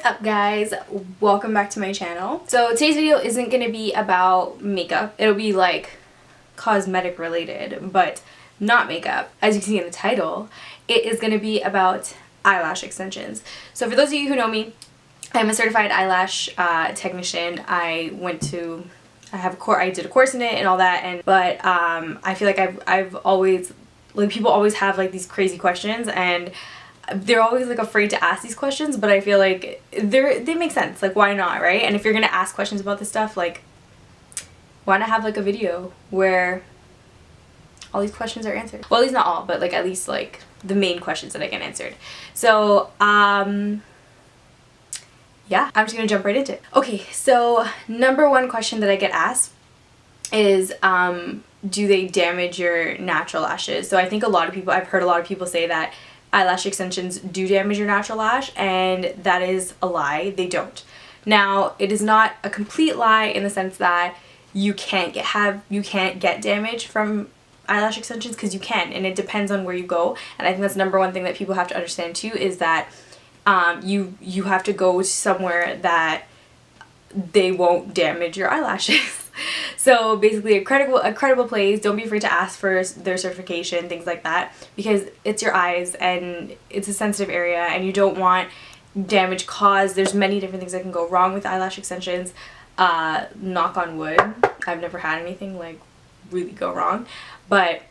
up, guys? Welcome back to my channel. So today's video isn't going to be about makeup. It'll be like cosmetic related, but not makeup. As you can see in the title, it is going to be about eyelash extensions. So for those of you who know me, I'm a certified eyelash technician. I did a course in it and all that, but I feel like I've always, like, people always have like these crazy questions, and they're always like afraid to ask these questions, but I feel like they make sense. Like, why not, right? And if you're gonna ask questions about this stuff, like, why not have like a video where all these questions are answered? Well, at least not all, but like at least like the main questions that I get answered. So yeah, I'm just gonna jump right into it. Okay, so number one question that I get asked is do they damage your natural lashes? So I think I've heard a lot of people say that eyelash extensions do damage your natural lash, and that is a lie. They don't. Now, it is not a complete lie in the sense that you can't get damage from eyelash extensions, because you can, and it depends on where you go. And I think that's number one thing that people have to understand too, is that you have to go somewhere that they won't damage your eyelashes. So basically a credible place. Don't be afraid to ask for their certification, things like that, because it's your eyes and it's a sensitive area and you don't want damage caused. There's many different things that can go wrong with eyelash extensions. Knock on wood, I've never had anything like really go wrong, but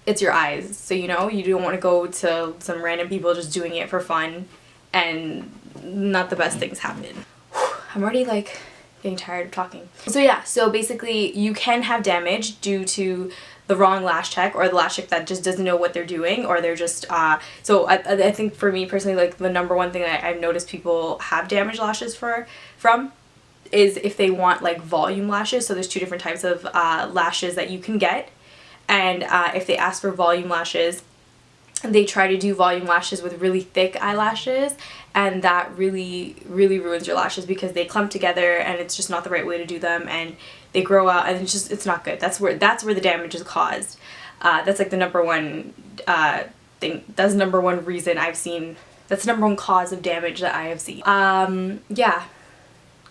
it's your eyes, so you don't want to go to some random people just doing it for fun and not the best things happen. I'm already like getting tired of talking. So yeah, so basically you can have damage due to the wrong lash tech, or the lash tech that just doesn't know what they're doing, or they're just so I think for me personally, like, the number one thing that I've noticed people have damaged lashes from is if they want like volume lashes. So there's two different types of lashes that you can get, and if they ask for volume lashes, they try to do volume lashes with really thick eyelashes, and that really ruins your lashes because they clump together and it's just not the right way to do them, and they grow out, and it's not good. That's where the damage is caused. That's like the number one thing. That's the number one reason I've seen. That's the number one cause of damage that I have seen. Yeah.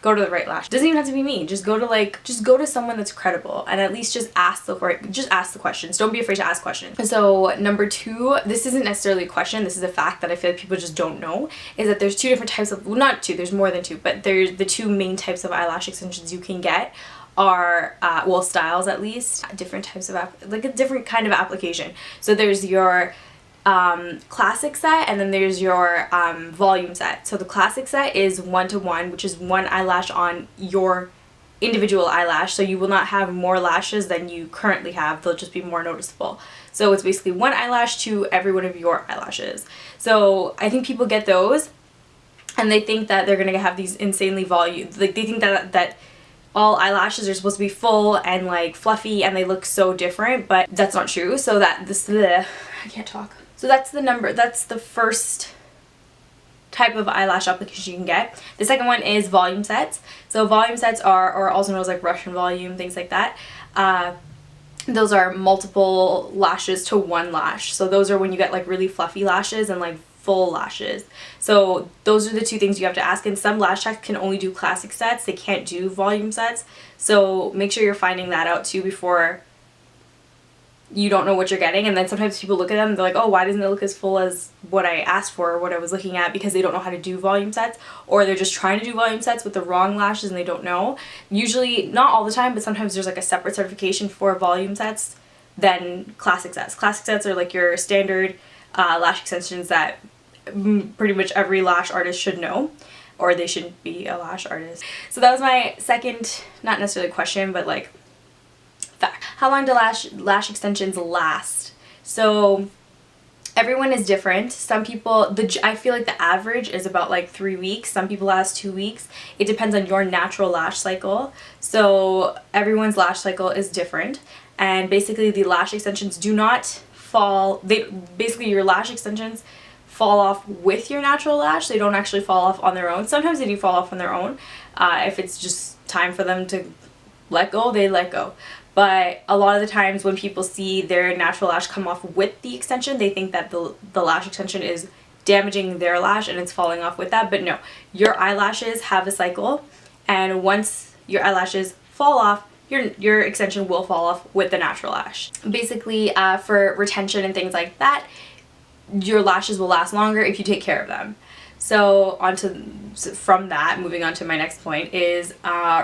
Go to the right lash. Doesn't even have to be me. Just go to someone that's credible, and at least just ask the questions. Don't be afraid to ask questions. So number two, this isn't necessarily a question, this is a fact that I feel like people just don't know, is that there's two different types of, well, not two, there's more than two, but there's the two main types of eyelash extensions you can get are well, styles at least, different types of like a different kind of application. So there's your classic set, and then there's your volume set. So the classic set is 1-to-1, which is one eyelash on your individual eyelash, so you will not have more lashes than you currently have. They'll just be more noticeable. So it's basically one eyelash to every one of your eyelashes. So I think people get those and they think that they're gonna have these insanely volume, like they think that all eyelashes are supposed to be full and like fluffy and they look so different, but that's not true. So I can't talk. So that's the first type of eyelash application you can get. The second one is volume sets. So volume sets are also known as like Russian volume, things like that. Those are multiple lashes to one lash. So those are when you get like really fluffy lashes and like full lashes. So those are the two things you have to ask, and some lash techs can only do classic sets. They can't do volume sets. So make sure you're finding that out too before you don't know what you're getting. And then sometimes people look at them and they're like, oh, why doesn't it look as full as what I asked for or what I was looking at, because they don't know how to do volume sets, or they're just trying to do volume sets with the wrong lashes and they don't know. Usually, not all the time, but sometimes there's like a separate certification for volume sets than classic sets. Classic sets are like your standard lash extensions that pretty much every lash artist should know, or they shouldn't be a lash artist. So that was my second, not necessarily question, but like fact. How long do lash extensions last? So everyone is different. Some people, I feel like the average is about like 3 weeks. Some people last 2 weeks. It depends on your natural lash cycle. So everyone's lash cycle is different, and basically the lash extensions do not fall, basically your lash extensions fall off with your natural lash. They don't actually fall off on their own. Sometimes they do fall off on their own. If it's just time for them to let go, they let go. But a lot of the times when people see their natural lash come off with the extension, they think that the lash extension is damaging their lash and it's falling off with that. But no, your eyelashes have a cycle, and once your eyelashes fall off, your extension will fall off with the natural lash. Basically, for retention and things like that, your lashes will last longer if you take care of them. So from that, moving on to my next point is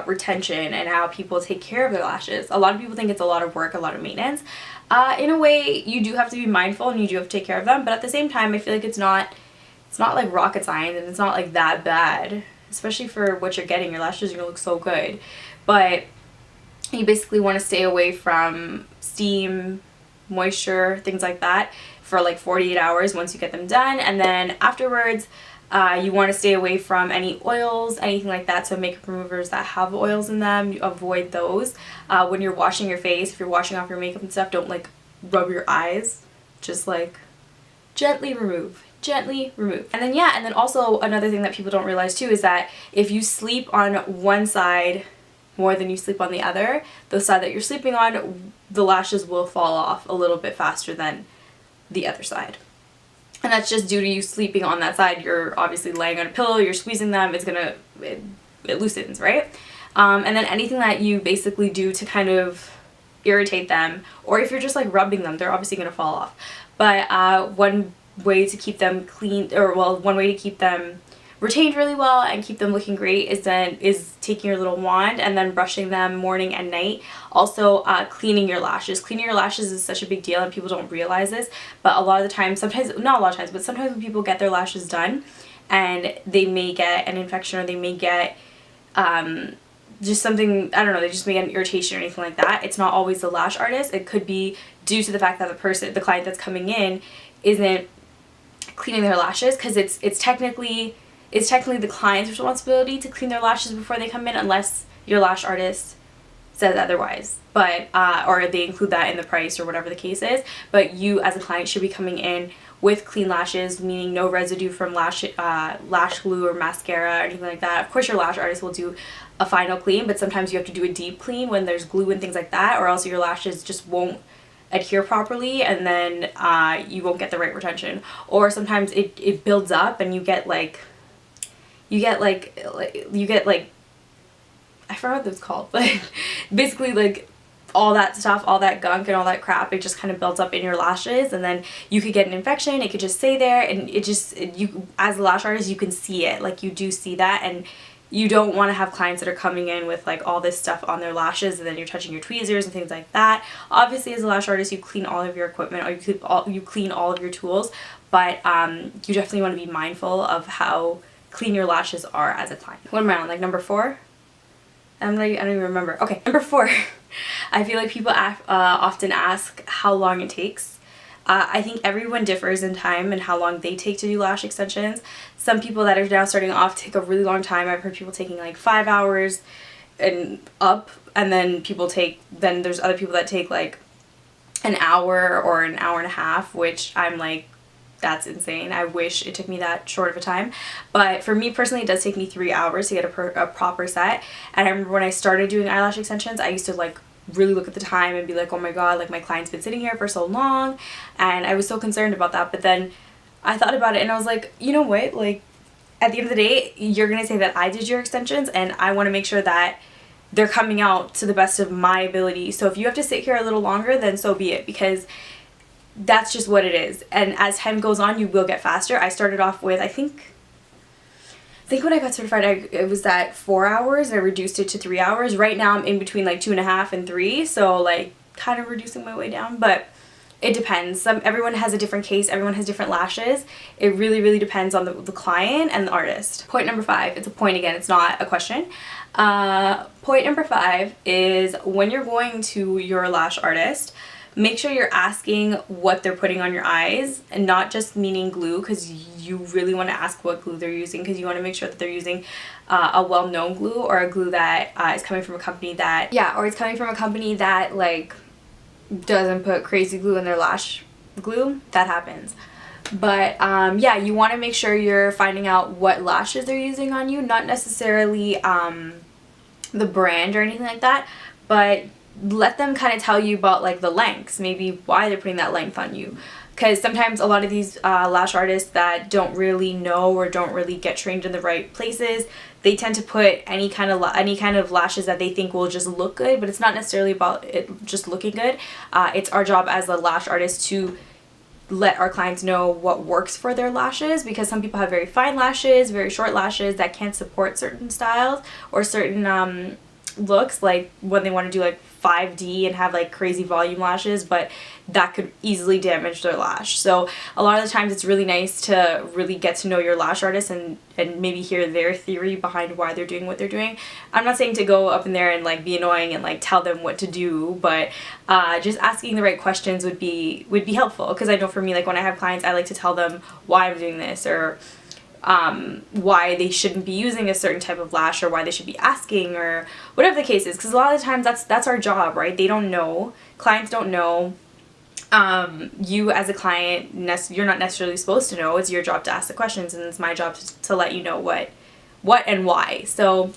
retention and how people take care of their lashes. A lot of people think it's a lot of work, a lot of maintenance. In a way, you do have to be mindful and you do have to take care of them, but at the same time, I feel like it's not like rocket science, and it's not like that bad, especially for what you're getting. Your lashes are gonna look so good, but you basically want to stay away from steam, moisture, things like that for like 48 hours once you get them done, and then afterwards you want to stay away from any oils, anything like that. So makeup removers that have oils in them, you avoid those. When you're washing your face, if you're washing off your makeup and stuff, don't like rub your eyes, just like gently remove. And then yeah, and then also another thing that people don't realize too is that if you sleep on one side more than you sleep on the other, the side that you're sleeping on, the lashes will fall off a little bit faster than the other side. And that's just due to you sleeping on that side. You're obviously laying on a pillow, you're squeezing them, it loosens, right? And then anything that you basically do to kind of irritate them, or if you're just like rubbing them, they're obviously going to fall off. But one way to keep them clean, or well, one way to keep them retained really well and keep them looking great is taking your little wand and then brushing them morning and night. Also cleaning your lashes. Cleaning your lashes is such a big deal and people don't realize this, but a lot of the time, sometimes, not a lot of times, but sometimes when people get their lashes done and they may get an infection, or they may get just something, I don't know, they just may get an irritation or anything like that, it's not always the lash artist. It could be due to the fact that the client that's coming in isn't cleaning their lashes, because it's technically the client's responsibility to clean their lashes before they come in, unless your lash artist says otherwise, but or they include that in the price or whatever the case is. But you as a client should be coming in with clean lashes, meaning no residue from lash glue or mascara or anything like that. Of course your lash artist will do a final clean, but sometimes you have to do a deep clean when there's glue and things like that, or else your lashes just won't adhere properly, and then you won't get the right retention. Or sometimes it builds up and you get like I forgot what it's called, but basically like all that stuff, all that gunk and all that crap, it just kind of builds up in your lashes, and then you could get an infection. It could just stay there, and you as a lash artist, you can see it, like you do see that, and you don't want to have clients that are coming in with like all this stuff on their lashes, and then you're touching your tweezers and things like that. Obviously as a lash artist, you clean all of your equipment, or you clean all of your tools, but you definitely want to be mindful of how clean your lashes are as a client. What am I on, like number 4? I don't even remember. Okay, number 4. I feel like people often ask how long it takes. I think everyone differs in time and how long they take to do lash extensions. Some people that are now starting off take a really long time. I've heard people taking like 5 hours and up, and then there's other people that take like an hour or an hour and a half, which I'm like, that's insane. I wish it took me that short of a time. But for me personally, it does take me 3 hours to get a proper set. And I remember when I started doing eyelash extensions, I used to like really look at the time and be like, oh my god, like my client's been sitting here for so long, and I was so concerned about that. But then I thought about it and I was like, you know what, like at the end of the day, you're gonna say that I did your extensions, and I want to make sure that they're coming out to the best of my ability. So if you have to sit here a little longer, then so be it, because that's just what it is. And as time goes on, you will get faster. I started off with, I think when I got certified, it was at 4 hours, and I reduced it to 3 hours. Right now I'm in between like 2.5 and 3, so like kind of reducing my way down, but it depends. Everyone has a different case, everyone has different lashes. It really depends on the client and the artist. Point number 5, it's a point again, it's not a question. Point number 5 is when you're going to your lash artist, make sure you're asking what they're putting on your eyes, and not just meaning glue, because you really want to ask what glue they're using, because you want to make sure that they're using a well-known glue, or a glue that is coming from a company that, or it's coming from a company that like doesn't put crazy glue in their lash glue. That happens. But yeah, you want to make sure you're finding out what lashes they're using on you, not necessarily the brand or anything like that, but let them kind of tell you about like the lengths, maybe why they're putting that length on you. because sometimes a lot of these lash artists that don't really know or don't really get trained in the right places, they tend to put any kind of lashes that they think will just look good, but it's not necessarily about it just looking good. It's our job as a lash artist to let our clients know what works for their lashes, because some people have very fine lashes, very short lashes that can't support certain styles or certain looks, like when they want to do like 5D and have like crazy volume lashes, but that could easily damage their lash. So a lot of the times it's really nice to really get to know your lash artist and maybe hear their theory behind why they're doing what they're doing. I'm not saying to go up in there and like be annoying and like tell them what to do, but just asking the right questions would be helpful, because I know for me, like when I have clients, I like to tell them why I'm doing this, or why they shouldn't be using a certain type of lash, or why they should be asking, or whatever the case is, because a lot of the times that's our job, right? They don't know, clients don't know. You as a client, you're not necessarily supposed to know. It's your job to ask the questions, and it's my job to let you know what and why. So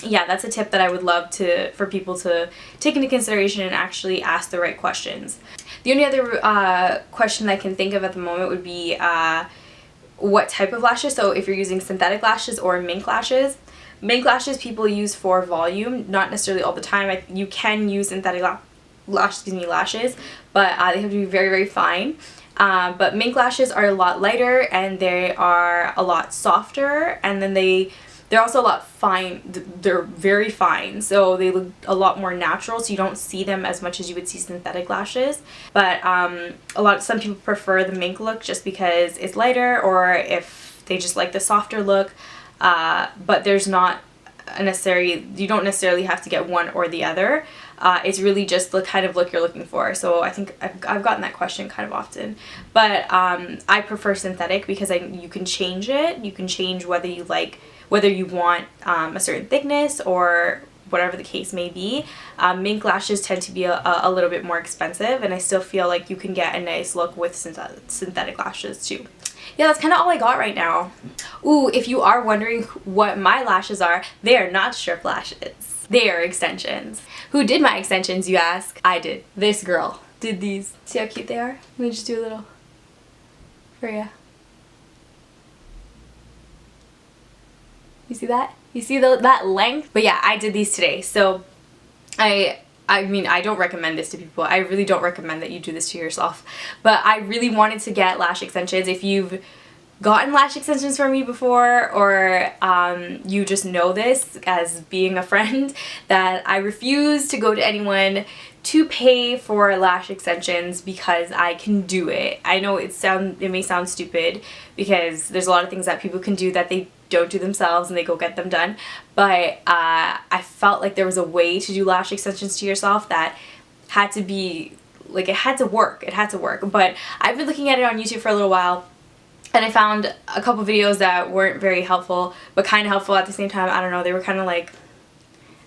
yeah, that's a tip that I would love for people to take into consideration and actually ask the right questions. The only other question I can think of at the moment would be what type of lashes. So if you're using synthetic lashes or mink lashes. Mink lashes people use for volume, not necessarily all the time. You can use synthetic lashes, but they have to be very, very fine. But mink lashes are a lot lighter, and they are a lot softer, and then they're also a lot fine. They're very fine, so they look a lot more natural, so you don't see them as much as you would see synthetic lashes. But some people prefer the mink look just because it's lighter, or if they just like the softer look. But there's not you don't necessarily have to get one or the other. It's really just the kind of look you're looking for. So I think I've gotten that question kind of often, but I prefer synthetic because you can change it. You can change whether you want a certain thickness or whatever the case may be. Mink lashes tend to be a little bit more expensive, and I still feel like you can get a nice look with synthetic lashes too. Yeah, that's kind of all I got right now. Ooh, if you are wondering what my lashes are, they are not strip lashes. They are extensions. Who did my extensions, you ask? I did. This girl did these. See how cute they are? Let me just do a little for you. You see that? You see that length? But yeah, I did these today. So I mean, I don't recommend this to people. I really don't recommend that you do this to yourself. But I really wanted to get lash extensions. If you've gotten lash extensions from me before, or you just know this as being a friend, that I refuse to go to anyone to pay for lash extensions because I can do it. I know it may sound stupid, because there's a lot of things that people can do that they don't do themselves and they go get them done, but I felt like there was a way to do lash extensions to yourself that had to be like, it had to work. But I've been looking at it on YouTube for a little while, and I found a couple videos that weren't very helpful, but kind of helpful at the same time. I don't know, they were kind of like,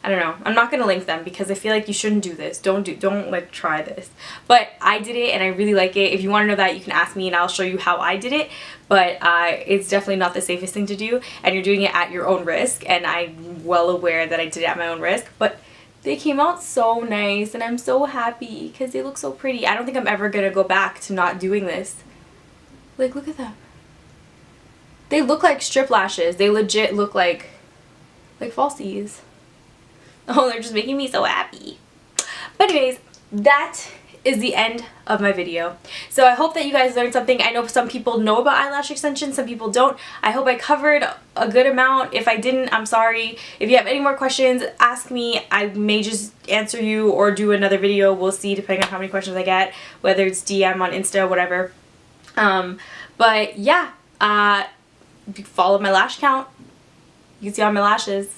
I don't know. I'm not going to link them because I feel like you shouldn't do this. Don't like try this. But I did it and I really like it. If you want to know that, you can ask me and I'll show you how I did it. But it's definitely not the safest thing to do, and you're doing it at your own risk, and I'm well aware that I did it at my own risk. But they came out so nice and I'm so happy because they look so pretty. I don't think I'm ever going to go back to not doing this. Like, look at them. They look like strip lashes. They legit look like falsies. Oh, they're just making me so happy. But anyways, that is the end of my video. So I hope that you guys learned something. I know some people know about eyelash extensions, some people don't. I hope I covered a good amount. If I didn't, I'm sorry. If you have any more questions, ask me. I may just answer you or do another video. We'll see, depending on how many questions I get, whether it's DM on Insta, whatever. But yeah, follow my lash count. You can see all my lashes.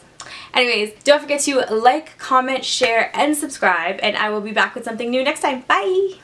Anyways, don't forget to like, comment, share, and subscribe, and I will be back with something new next time. Bye!